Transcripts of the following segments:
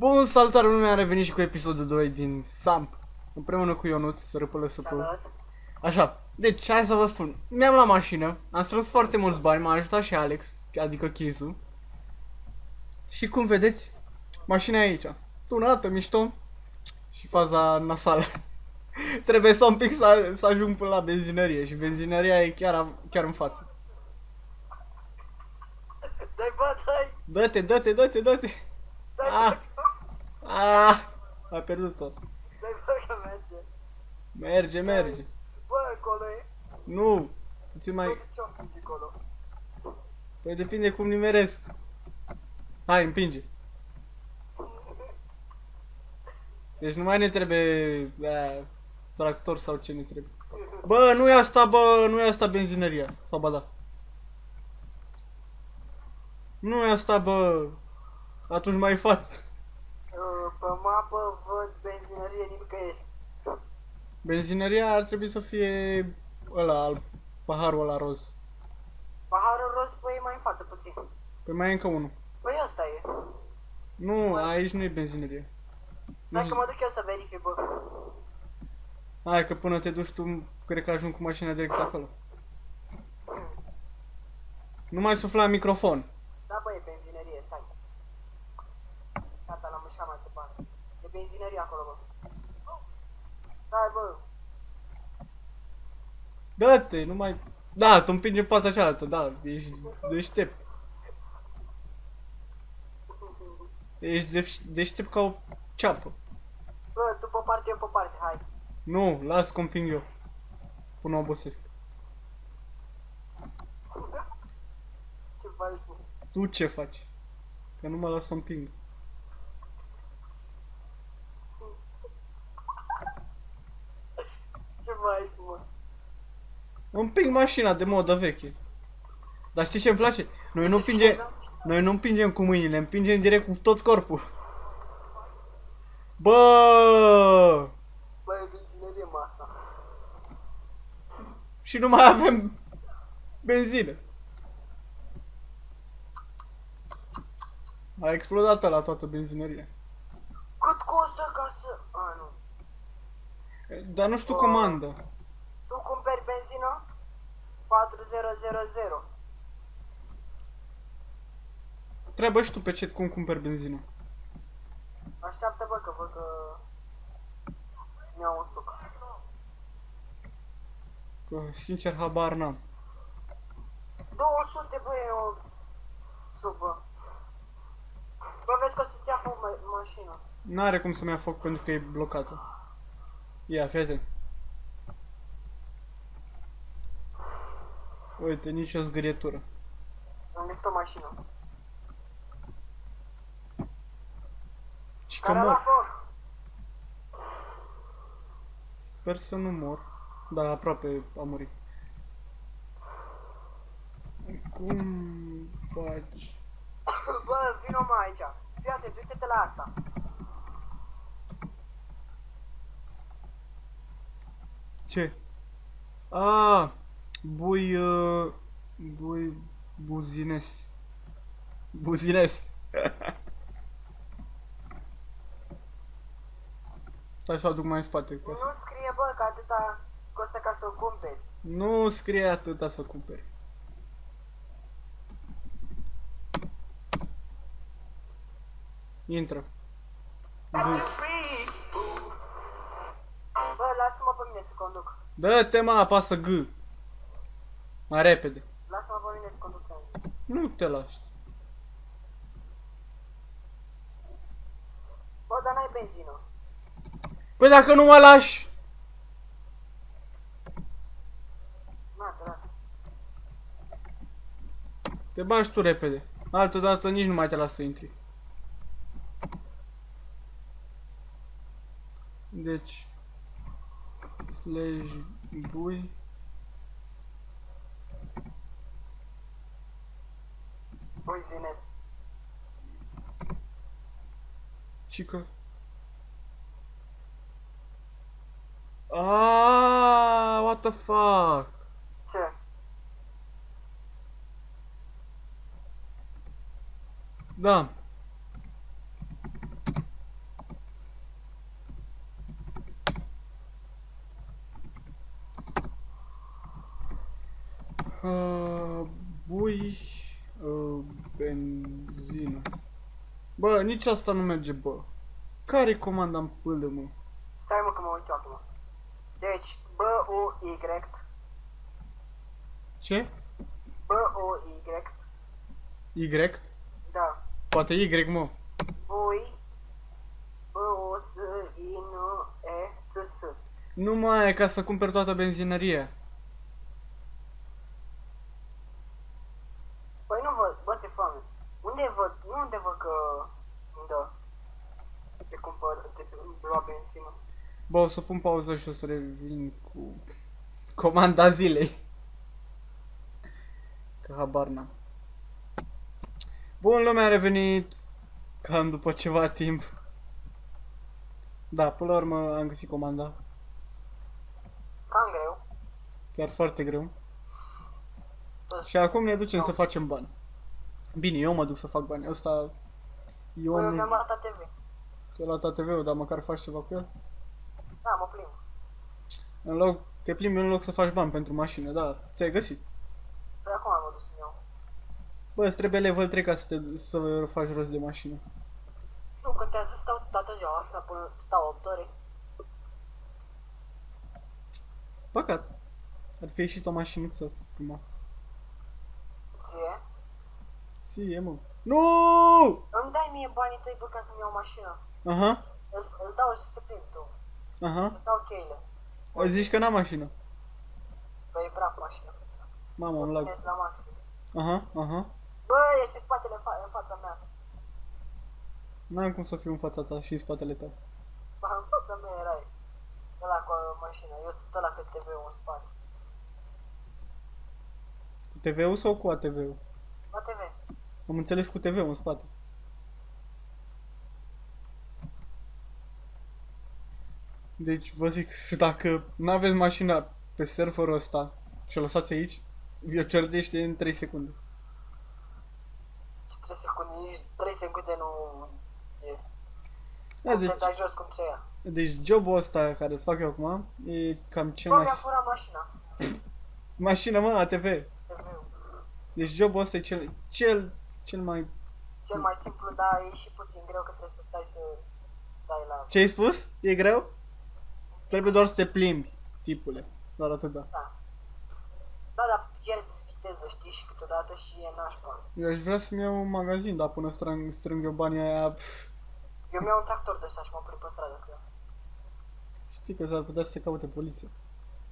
Bun, salutare lumea, am revenit și cu episodul 2 din Samp, împreună cu Ionuț, Răpălă Săpău. Așa, deci hai să vă spun, mi-am luat mașină, am strâns foarte mulți bani, m-a ajutat și Alex, adică Chizu. Și cum vedeți, mașina e aici, tunată, mișto și faza nasală. Trebuie să un pic să ajung până la benzinărie și benzinăria e chiar în față. Dai, bă, dai! Dă-te. A pierdut tot. Dai, bă, că merge. Merge. Bă, acolo e. Nu, puțin mai... Ce-o împingi acolo? Păi depinde cum nimeresc. Hai, împinge. Deci nu mai ne trebuie tractor sau ce ne trebuie. Bă, nu e asta benzinăria. Sau ba da. Nu e asta, bă. Atunci mai față. Pe mapă văd benzinărie nicăieri. Benzinăria ar trebui să fie ăla, paharul ăla roz. Paharul roz, bă, e mai în față puțin. Păi mai e încă unul. Păi ăsta e. Nu, aici nu e benzinărie. Hai că mă duc eu să verific, bă. Hai că până te duci tu, cred că ajung cu mașina direct acolo. Nu mai sufla în microfon. Da, bă, e benzinărie, stai. Gata, l-am mișcat mai departe. E benzinărie acolo, bă. Stai, bă. Dă-te, nu mai... Da, tu împingi în partea cealaltă, da, ești deștept. Ești deștept ca o ceapă. Bă, tu pe parte, eu pe parte, hai. Nu, las că împing eu. Până obosesc. Ce faci, bă? Tu ce faci? Că nu mă las să împing. Ce faci, mă? Împing mașina de modă veche. Dar știi ce îmi place? Noi nu împingem cu mâinile, împingem direct cu tot corpul. Bă! Bă, e benzinărie, mă, asta. Și nu mai avem benzină. A explodat la toată benzinăria. Cât costă ca să... A, nu. Dar nu știu comanda. Tu cumperi benzină? 4000. Treabă și tu pe chat cum cumperi benzină. Așteaptă, bă, că văd că... mi-au un suc. Că sincer habar n-am. 200, bă, e o suc, bă. Bă, vezi că o să-ți ia foc mașina. N-are cum să-mi ia foc pentru că e blocată. Ia, fii atent. Uite, nici o zgârietură. Am găsit o mașină. Ci că Care a luat mor. foc? Sper să nu mor. Da, aproape a murit. Cum faci? Bă, vino mă aici. Fii atent, uite-te la asta. Ce? Bui... Bui... Buzines. Buzines. Stai să o aduc mai în spate. Ca să... Nu scrie, bă, că atâta costă ca să o cumperi. Nu scrie atâta să cumperi. Intră. Bă, lasă-mă pe mine să conduc. Dă-te, mă, apasă G. Mai repede. Lasă-mă pe mine să conduc, ți-am zis. Nu te lași. Bă, dar n-ai benzină. Păi dacă nu mă lași... Na, te las. Te bagi tu repede. Altădată nici nu mai te las să intri. Deci... Slash bui... Buziness. Cică... What the fuck? Ce? Da. Bui, benzină. Bă, nici asta nu merge, bă. Care comanda în pâlă, mă? Stai mă că mă uit eu acum. Deci, B-U-Y. Ce? B-U-Y. Y? Da. Poate Y, mă. Bui. B-U-S-I-N-E-S-S. Nu mai e ca să cumperi toată benzinăria. Păi nu văd, bă, ți-e foame. Unde văd, nu unde văd că îmi dă. Te cumpăr, te lua benzină. Bă, o să pun pauză și o să revin cu comanda zilei. Că habar n-am. Bun, lumea a revenit cam după ceva timp. Da, până la urmă am găsit comanda. Cam greu. Chiar foarte greu. Și acum ne ducem să facem bani. Bine, eu mă duc să fac bani. Ăsta... Eu Păi eu nu... mi-am arătat TV. Ți-a luat ATV-ul, dar măcar faci ceva cu el? Da, mă plimb. În loc... Te plimbi în loc să faci bani pentru mașină, da. Ți-ai găsit. Păi acum am dus să iau. Bă, îți trebuie level 3 ca să faci rost de mașină. Nu contează, stau toată ziua, așa până stau 8 ore. Păcat. Ar fi ieșit o mașinuță frumoasă. Ție? Ție, mă. Nu! Îmi dai mie banii tăi, bă, ca să-mi iau mașină. Aha, Îți dau și să te plimbi tu. aha. Îți dau cheile. O zici că n-am mașină. Păi e praf mașină. Mamă, am lag. Mergi la maxim. Aha, aha. Bă, ești în spatele, în fața mea. N-am cum să fiu în fața ta și în spatele tău. Ba, în fața mea erai. Ăla cu mașina. Eu sunt ăla pe TV-ul în spate. Cu TV-ul sau cu ATV-ul? La TV. Am înțeles cu TV-ul în spate. Deci vă zic, dacă n-aveți mașina pe serverul ăsta și o lăsați aici, vi-o cerdește în 3 secunde. Ce 3 secunde, nici 3 secunde nu e. Da, Te deci, dai jos cum se ia. deci jobul ăsta care îl fac eu acum e cam cel Bă, mai... mi-a furat mașina. Mașina, mă, ATV. TV-ul. Deci jobul ăsta e cel mai... Cel mai simplu, dar e și puțin greu că trebuie să stai să dai la... Ce ai spus? E greu? Trebuie doar să te plimbi, tipule. Doar atât, da. Da. Da, dar pierzi viteză, știi, și câteodată și e nașpa. Eu aș vrea să-mi iau un magazin, dar până strâng eu banii aia... Eu mi-au un tractor de ăsta și mă plimb pe stradă cu el. Știi că s-ar putea să se caute poliția.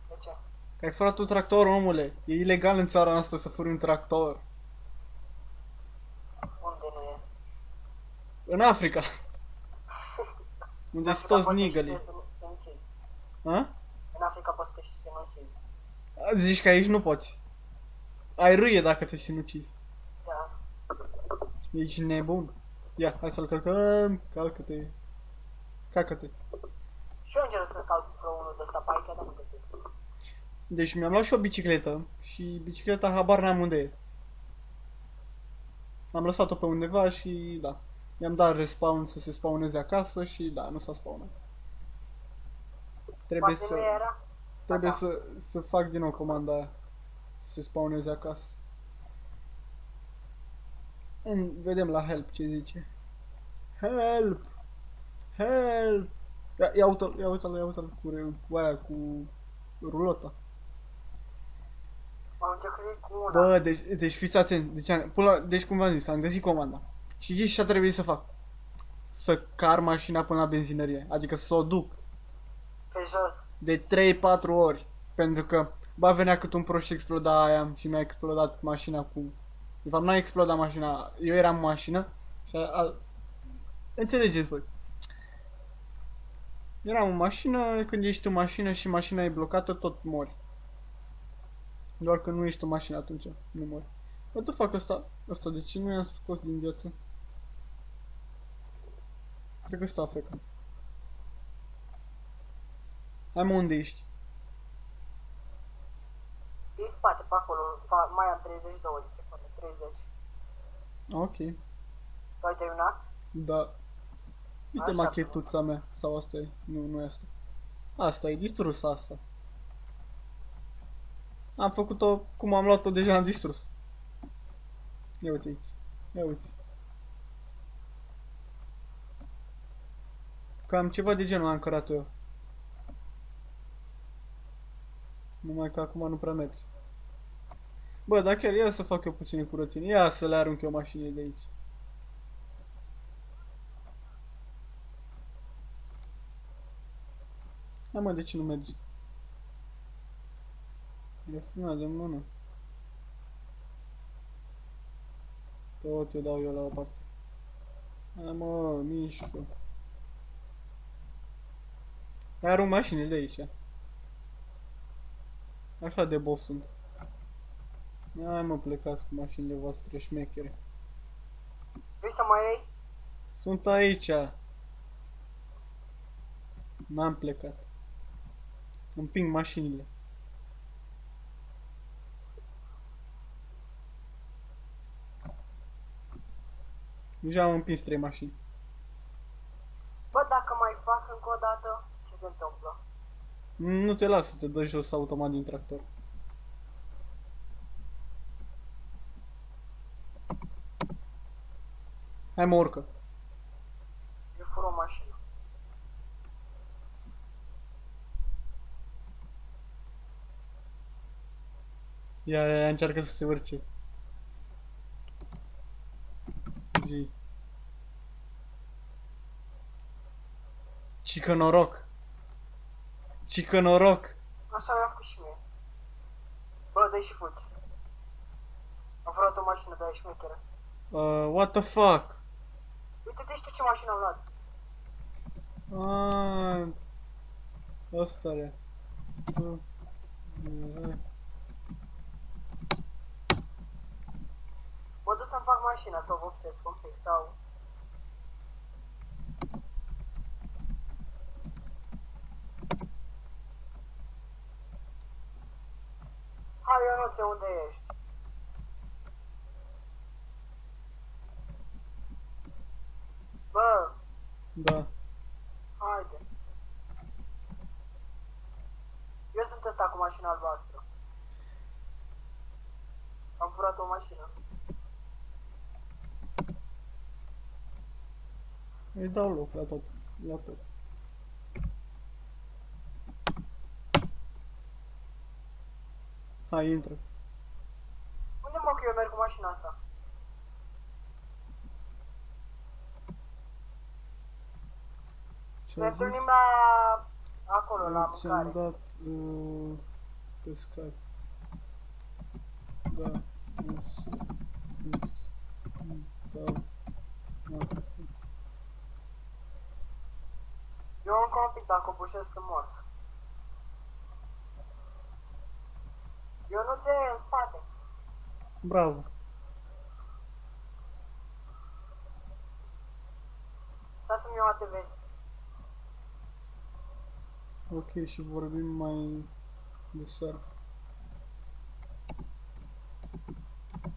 De ce? Că ai furat un tractor, omule. E ilegal în țara noastră să furi un tractor. Unde nu e? În Africa. Unde sunt toți poți să nigălii. ieși să sinucizi. Ha? În Africa poți să te și sinucizi. Zici că aici nu poți. Ai râie dacă te sinucizi. Da. Ești nebun. Ia, hai să-l călcăm. Calcă-te. Cacă-te. Și eu încerc să calc vreo unul de ăsta pe aici, dar nu găsesc. Deci mi-am luat și o bicicletă. Și bicicleta habar n-am unde e. Am lăsat-o pe undeva și da. I-am dat respawn să se spawneze acasă și da, nu s-a spawnat. Trebuie Poate să... nu era? Trebuie Da. să fac din nou comanda aia. Să se spawneze acasă. Vedem la help ce zice. Help! Help! Ia uite-l cu aia, cu rulota. Am încercat cu una. Bă, deci fiți atenți. Deci cum v-am zis, am găsit comanda. Și știți ce a trebuit să fac? Să car mașina până la benzinărie. Adică să o duc Pe jos. de 3-4 ori. Pentru că, ba venea cât un prost și exploda aia și mi-a explodat mașina cu... De fapt, n-a explodat mașina, eu eram în mașină și înțelegeți voi. Eram în mașină, când ești în mașină și mașina e blocată, tot mori. Doar că nu ești în mașină atunci, nu mori. What the fuck ăsta, de ce nu i-am scos din viață? Cred că ăsta african. Hai mă, unde ești? E în spate, pe acolo. Mai am 32 de secunde. 30. Ok, Tu ai terminat? da. Uite Așa, machetuța mea, sau asta e, nu e asta. Asta e, distrusă asta. Am făcut-o cum am luat-o, deja am distrus. Ia uite aici. Ia uite. Cam ceva de genul am cărat eu. Numai că acum nu prea merge. Bă, dar chiar ia să fac eu puține curățenie. Ia să le arunc eu mașinile de aici. Hai mă, de ce nu merge? E frâna de mână. Tot eu dau eu la o parte. Hai mă, mișcă. Hai arunc mașinile de aici. Așa de boss sunt. Hai mă, plecați cu mașinile voastre șmechere. Vrei să mai iei? Sunt aici. N-am plecat. Împing mașinile. Deja am împins 3 mașini. Bă, dacă mai fac încă o dată, ce se întâmplă? Nu te las să te dai jos automat din tractor. Hai mă, urcă. Eu fur o mașină. Ia, încearcă să se urce. Zi. Cică noroc. Cică noroc. Așa mi-a făcut și mie. Bă, dă-i și fugi. Am furat o mașină de aia șmecheră. What the fuck? Uite-te și tu ce mașină am luat. Asta e. Mă duc să-mi fac mașina, să o vopsesc un pic, sau... Hai, Ionuțe, unde ești? Bă, Da. haide. Eu sunt ăsta cu mașina albastră. Am furat o mașină. Îi dau loc la tot. La tot. Hai, intră. Unde mă că eu merg cu mașina asta? Ce Ne ai zis? întâlnim la... acolo, la Ți-am mâncare. dat pe Skype. Da. Eu încă un pic, dacă o bușesc sunt mort. Eu nu te în spate. Bravo. Stai să-mi iau ATV. Ok, și vorbim mai de seară.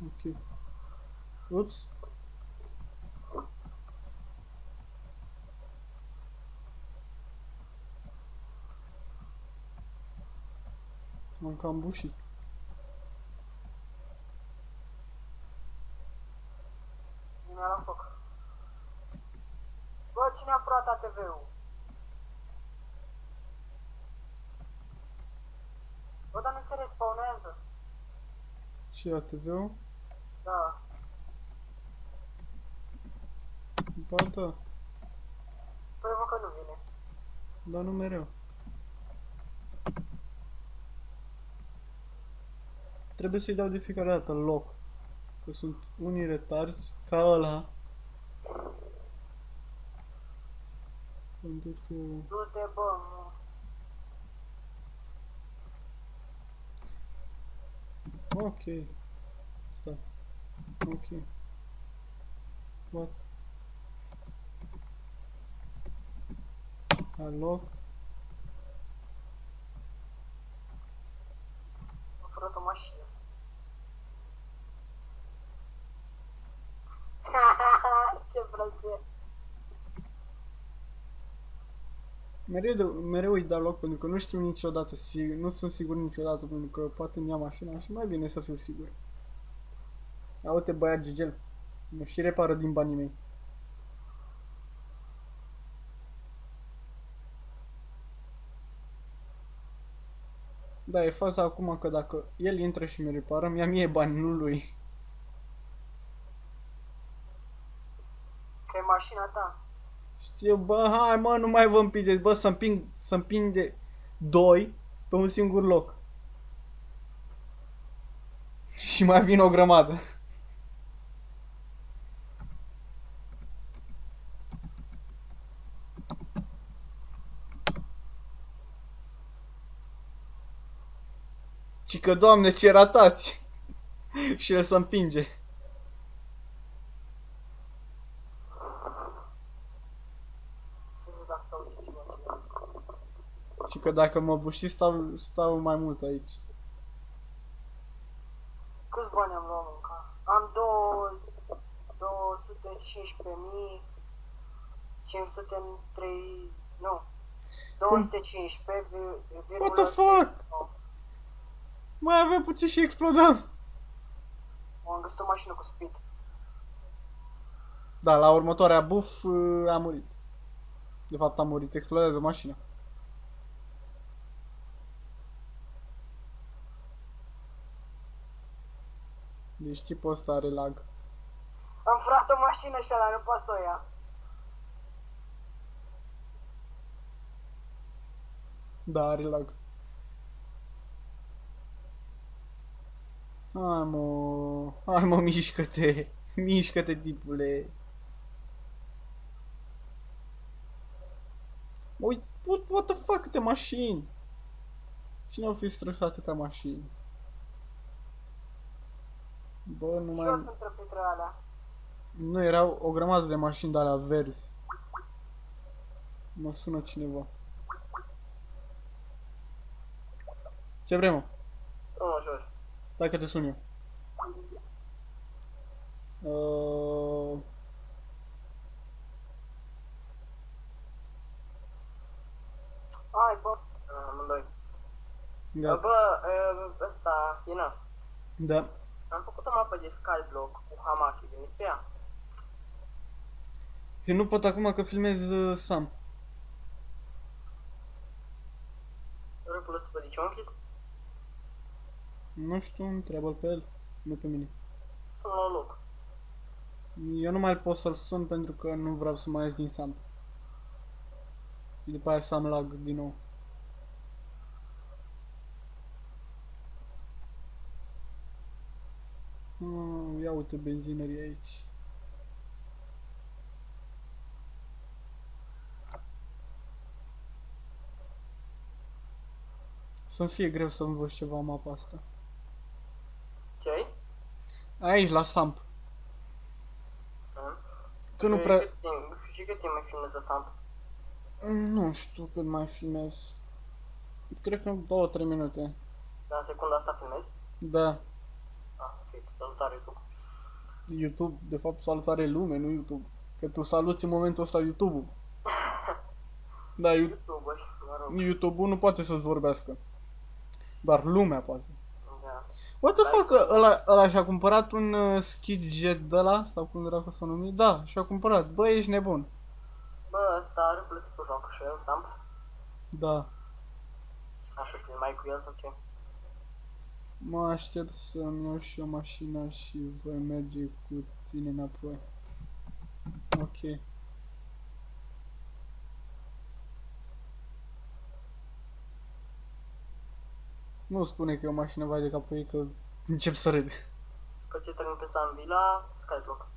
Ok. Ups. M-am cam bușit. Mi-a la foc. Bă, cine a furat ATV-ul? Bă, dar nu se respawnează. Ce ATV-ul? Da. Ba da, Păi vă că nu vine. dar nu mereu. Trebuie să-i dau de fiecare dată loc. Că sunt unii retarzi, ca ăla. Pentru că... Du-te, bă, nu. Ok. Stai. Ok. What? Hai loc. Am furat o mașină. Ce frăție. Mereu îi dau loc pentru că nu știu niciodată, nu sunt sigur niciodată pentru că poate îmi ia mașina și mai bine să sunt sigur. Ia uite băiat Gigel, mă și repară din banii mei. Da, e faza acum că dacă el intră și mi repară, mi-a mie bani, nu lui. Că e mașina ta. Știu, bă, hai mă, nu mai vă împingeți, bă, să împinge doi pe un singur loc. Și mai vin o grămadă. Ci că, Doamne, ce ratați! Și el să împinge. Nu știu dacă s-aude ceva. Și că dacă mă buși, stau mai mult aici. Câți bani am luat mânca? Am 215.530, nu, 215, What the fuck? Mai avea puțin și explodam. am găsit o mașină cu speed. Da, la următoarea buf a murit. De fapt a murit, explodează mașina. Deci tipul ăsta are lag. Am furat o mașină și ăla nu poate să o ia. Da, are lag. Hai mă, mișcă-te. Mișcă-te, tipule. Uite, what the fuck, câte mașini. Cine au fi strășat atâtea mașini? Bă, nu Și eu mai... sunt printre alea. Nu, erau o grămadă de mașini de alea verzi. Mă sună cineva. Ce vrei, mă? Nu mă joci. Stai că te sun eu. Hai, bă. Amândoi. Gata. Bă, ăsta, Ina. Da. Am făcut o mapă de Skyblock cu Hamaki, veniți pe ea? Eu nu pot acum că filmez Sam. Râpul ăsta de ce am închis? Nu știu, întreabă-l pe el, nu pe mine. Sunt la loc. Eu nu mai pot să-l sun pentru că nu vreau să mai ies din Sam. Și după aia Sam lag din nou. Ia uite benzinării aici. Să-mi fie greu să învăț ceva mapa asta. Ce ai? Aici, la Samp. Că nu prea... Și cât timp mai filmezi Samp? Nu știu cât mai filmez. Cred că 2-3 minute. Dar în secunda asta filmezi? Da. Ah, ok, salutare YouTube. YouTube, de fapt salutare lume, nu YouTube. Că tu saluți în momentul ăsta YouTube-ul. Da, YouTuberi, mă rog. YouTube-ul nu poate să-ți vorbească. Doar lumea poate. Da. What the fuck, ăla și-a cumpărat un skidjet de ăla, sau cum dracu s-a numit? Da, și-a cumpărat. Bă, ești nebun. Bă, ăsta are plăcut să joacă și el, Samp. Da. Așa filmai cu el sau ce? Mă aștept să-mi iau și o mașină și voi merge cu tine înapoi. Ok. Nu spune că e o mașină vai de capul ei, că încep să râd. Că ce trăim pe Sam Villa, Skyblock.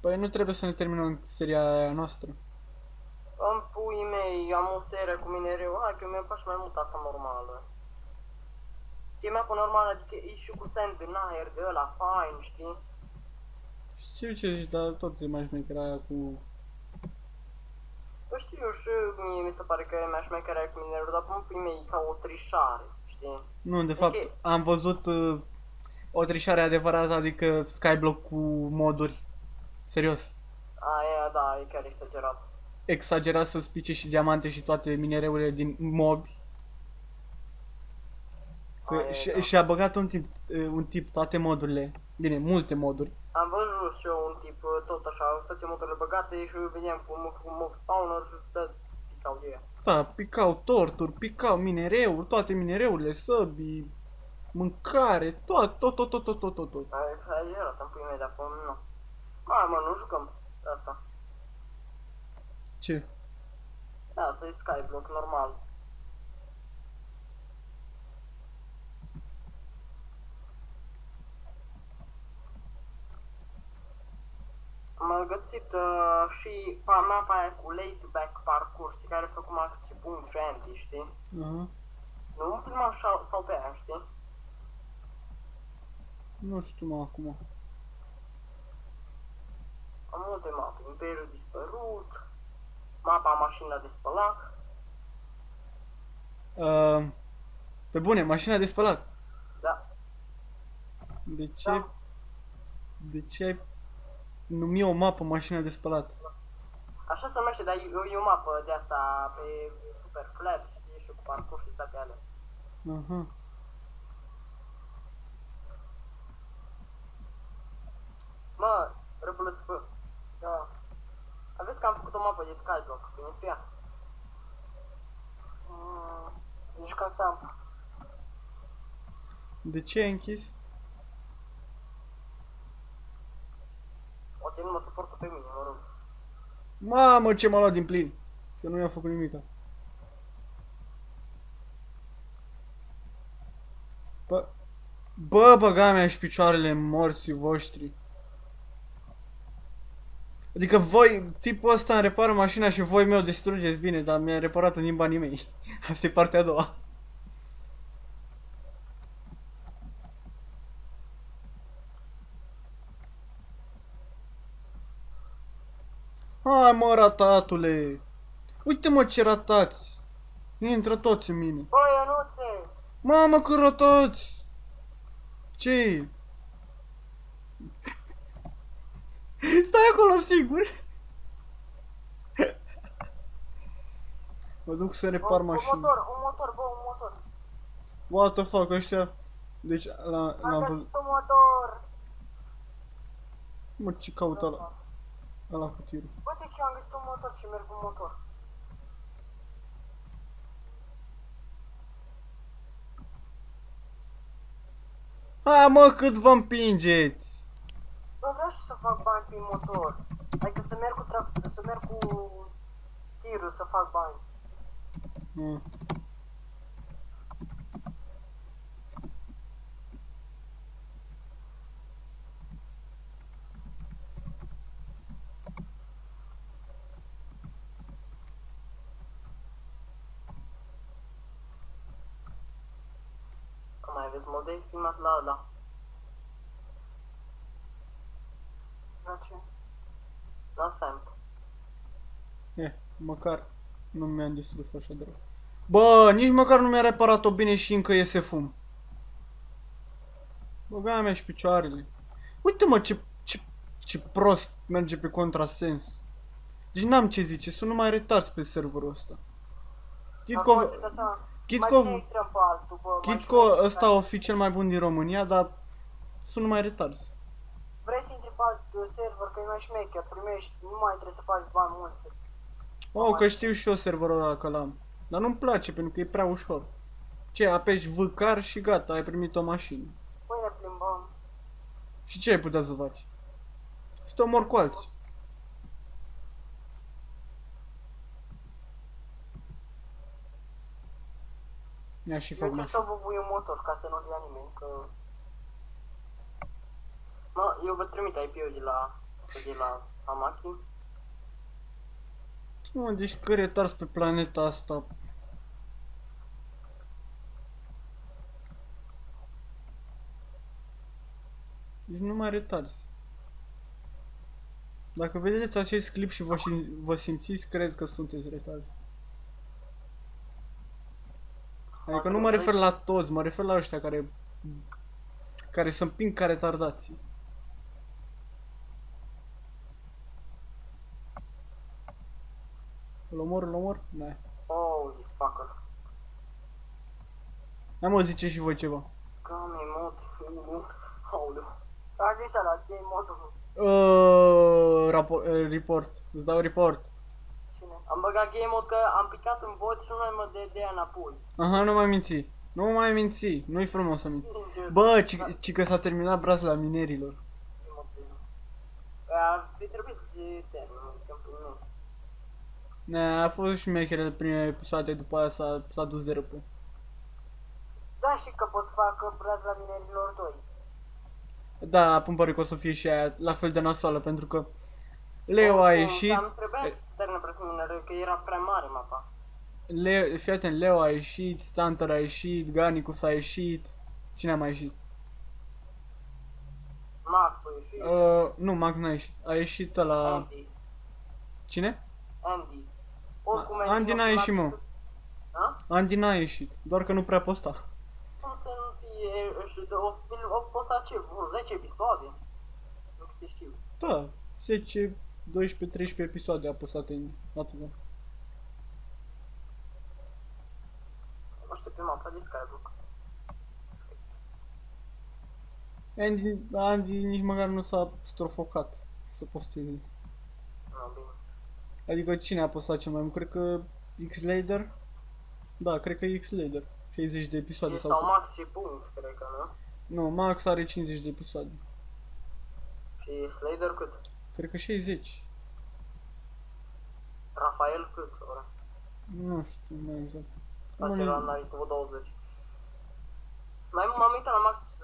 Păi nu trebuie să ne terminăm seria aia noastră. În puii mei, am o serie cu minereu, hai că mi-e faci mai mult asta normală. E mapă normală, adică e și cu sand în aer de ăla, fain, știi? Știu ce zici, dar tot e mai șmecher aia cu... Bă, știu, și mie mi se pare că e mai șmecher aia cu minereu, dar în puii mei e ca o trișare, știi? Nu, de fapt, am văzut o trișare adevărată, adică Skyblock cu moduri. Serios. Aia, da, e chiar exagerat. exagerat să-ți pice și diamante și toate minereurile din mobi. Că și-a băgat un tip toate modurile. Bine, multe moduri. Am văzut și eu un tip tot așa, toate motorile băgate și veneam cu mob spawner și dă picau de ea. Da, picau torturi, picau minereuri, toate minereurile, săbii, mâncare, tot. Ai exagerat, am pui mei de acum, nu. Hai mă, nu jucăm asta. Ce? Asta e Skyblock normal. Am găsit și mapa aia cu laid back parkour, știi, care făcut max și boom friendly, știi? Aha. Nu mă filma sau pe aia, știi? Nu știu mă acum. Am multe mape, Imperiul dispărut, mapa mașina de spălat. Pe bune, mașina de spălat. Da. De ce? Da. De ce ai numit o mapă mașina de spălat? Așa se numește, dar e o mapă de asta pe super flat, știi, și cu parcurs și toate alea. Aha. Mă, RPLSP. Da. Aveți că am făcut o mapă de Skyblock, bine pe ea. Nici ca Samp. De ce ai închis? Poate nu mă suportă pe mine, mă rog. Mamă, ce m-a luat din plin. Că nu i-am făcut nimica. Bă, băga mea și picioarele morții voștri. Adică voi, tipul ăsta îmi repară mașina și voi mi-o distrugeți, bine, dar mi-a reparat în banii mei. Asta e partea a doua. Hai mă, ratatule! Uite mă ce ratați! Intră toți în mine. Băi, Ionuțe! Mamă, că ratați! Ce? Stai acolo sigur! Mă duc să repar mașina. Un motor, bă, un motor. What the fuck, ăștia... Deci, l-am Am văzut... găsit un motor! Mă, ce caută ăla? Ăla cu tirul. Uite ce am găsit un motor și merg cu motor. Hai mă, cât vă împingeți! Bă, vreau și să fac bani pe motor. Adică să merg cu tirul să fac bani. Mm. Mai aveți model filmat la ăla. La ce? La Samp. Măcar nu mi-am distrus așa de rău. Bă, nici măcar nu mi-a reparat-o bine și încă iese fum. Băga mea și picioarele. Uite mă ce prost merge pe contrasens. Deci n-am ce zice, sunt numai retarzi pe serverul ăsta. Kitco ăsta o fi cel mai bun din România, dar sunt numai retarzi. Vrei să intri pe alt server, că e mai șmecher, primești, nu mai trebuie să faci bani mulți. Oh, că știu și eu serverul ăla că l-am. Dar nu-mi place pentru că e prea ușor. Ce, apeși vcar și gata, ai primit o mașină. Păi ne plimbăm. Și ce ai putea să faci? Să te omori cu alții. Ia și fac mașină. Eu să vă pui un motor ca să nu-l ia nimeni, că... Mă, eu vă trimit IP-ul de la Amaki. Mă, deci că retarzi pe planeta asta. Deci nu mai retarzi. Dacă vedeți acest clip și vă simțiți, cred că sunteți retarzi. Adică nu mă refer la toți, mă refer la ăștia care se împing ca retardații. Îl omor? Ne. Holy fucker. Hai mă, zice și voi ceva. Game mod 1. Aoleu. A zis ăla, game mod 1. Report. Îți dau report. Cine? Am băgat game mode că am picat în vot și nu mai mă dea înapoi. Aha, nu mai minți. Nu mai minți. Nu-i frumos să minți. Bă, ci că s-a terminat brațul minerilor. Ar fi trebuit să se termină, nu. Ne, a fost și mecherele primele episoade, după aia s-a dus de răpă. Da, și că pot să fac braț la minerilor 2. Da, acum pare că o să fie și aia la fel de nasoală, pentru că Leo a ieșit. Am trebuit să termină braț minerilor, că era prea mare mapa. Fii atent, Leo a ieșit, Stunter a ieșit, Ganicus a ieșit. Cine a mai ieșit? Max a ieșit. Nu, Mac n-a ieșit. A ieșit ăla... Andy. Cine? Andy. Oricum, Andy n-a ieșit, mă. Ha? Andy n-a ieșit, doar că nu prea posta. Cum să nu fie, o postat ce, 10 episoade? Nu câte știu. Da, 10, 12, 13 episoade a postat în atâta. Aștept pe mapa de Skyblock. Andy nici măcar nu s-a strofocat să posteze. Nu, bine. Adică cine a postat cel mai mult? Cred că X-Lader? Da, cred că X-Lader. 60 de episoade Sau Max și Punct, cred că, nu? Nu, Max are 50 de episoade. Și Slater cât? Cred că 60. Rafael cât? Ora? Nu știu mai exact. Acela n-are cu 20. M-am uitat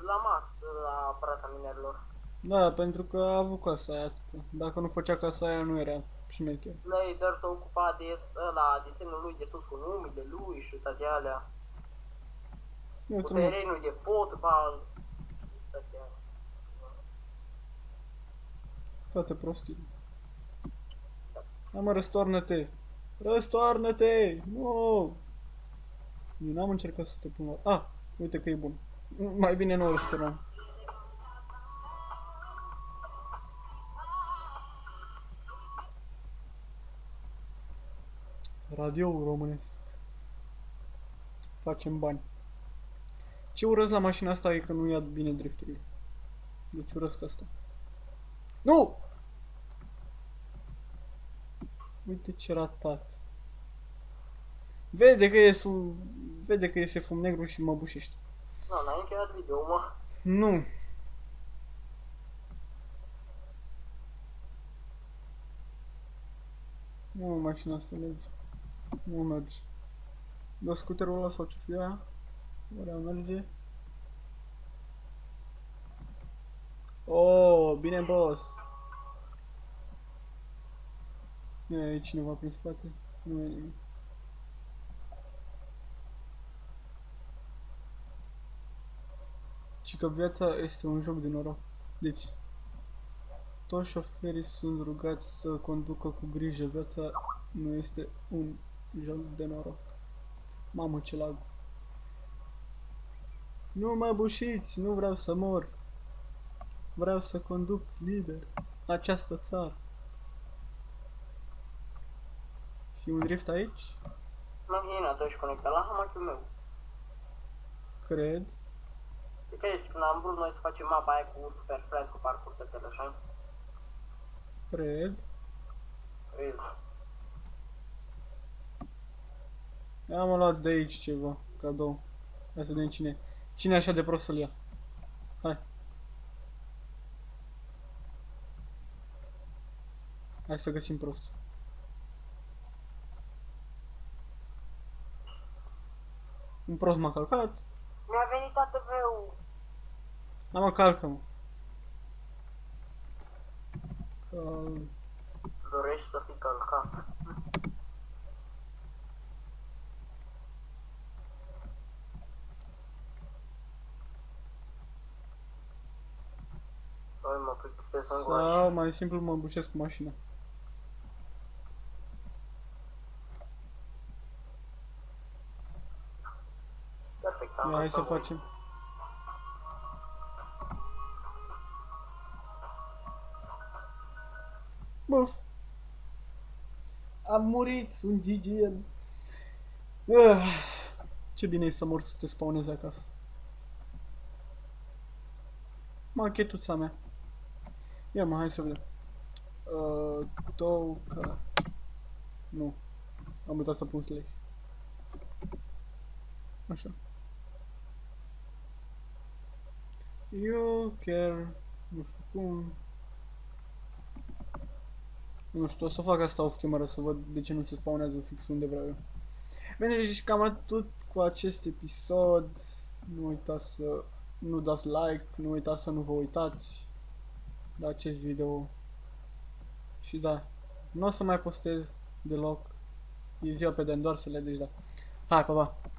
la Max, la brata minerilor. Da, pentru că a avut casa aia atâta. Dacă nu făcea casa aia, nu era șmecher. Slater s-a ocupat de ăla, desenul lui de sus cu numele lui și toate alea. Cu terenul de fotbal. Toate prostile. Hai mă, răstoarnă-te! Răstoarnă-te! Nu! Eu n-am încercat să te pun la... Ah! Uite că e bun. Mai bine nu o răsturnăm. Radio românesc. Facem bani. Ce urăsc la mașina asta e că nu ia bine drifturile. Deci urăsc asta. Nu! Uite ce ratat. Vede că iese fum negru și mă bușește. Nu, n-ai încheiat video, mă. Nu. Nu, mașina asta merge. Nu merge. Dă scuterul ăla sau ce fie aia? Oare merge? Oh, bine boss. E cineva prin spate? Nu e nimic. Și că viața este un joc de noroc. Deci, toți șoferii sunt rugați să conducă cu grijă. Viața nu este un joc de noroc. Mamă, ce lag. Nu mă bușiți, nu vreau să mor. Vreau să conduc liber această țară. Și un drift aici? M-am ghinat, tu ești conectat la hamachiul meu. Cred. De că ești când am vrut noi să facem mapa aia cu super flat, cu parcurs de tele, așa? Cred. Crezi. Am luat de aici ceva, cadou. Hai să vedem cine. Cine e așa de prost să-l ia? Hai. Hai să găsim prost. Un prost m-a calcat. Mi-a venit ATV-ul. Da, mă, calcă-mă. Cal... Dorești să fii călcat. Noi mă plictisesc în guraș. Sau mai simplu mă bușesc cu mașina. Perfect, Ia, hai să facem. Buf. Am murit, sunt GGL. Ce bine e să mor să te spawnezi acasă. Machetuța mea. Ia mă, hai să vedem. Toca. Nu. Am uitat să pun slash. Așa. Eu chiar nu știu cum. Nu știu, o să fac asta off camera să văd de ce nu se spawnează fix unde vreau eu. Bine, deci cam atât cu acest episod. Nu uitați să nu dați like, nu uitați să nu vă uitați la acest video. Și da, nu o să mai postez deloc. E ziua pe de-îndoarsele, deci da. Hai, pa, pa!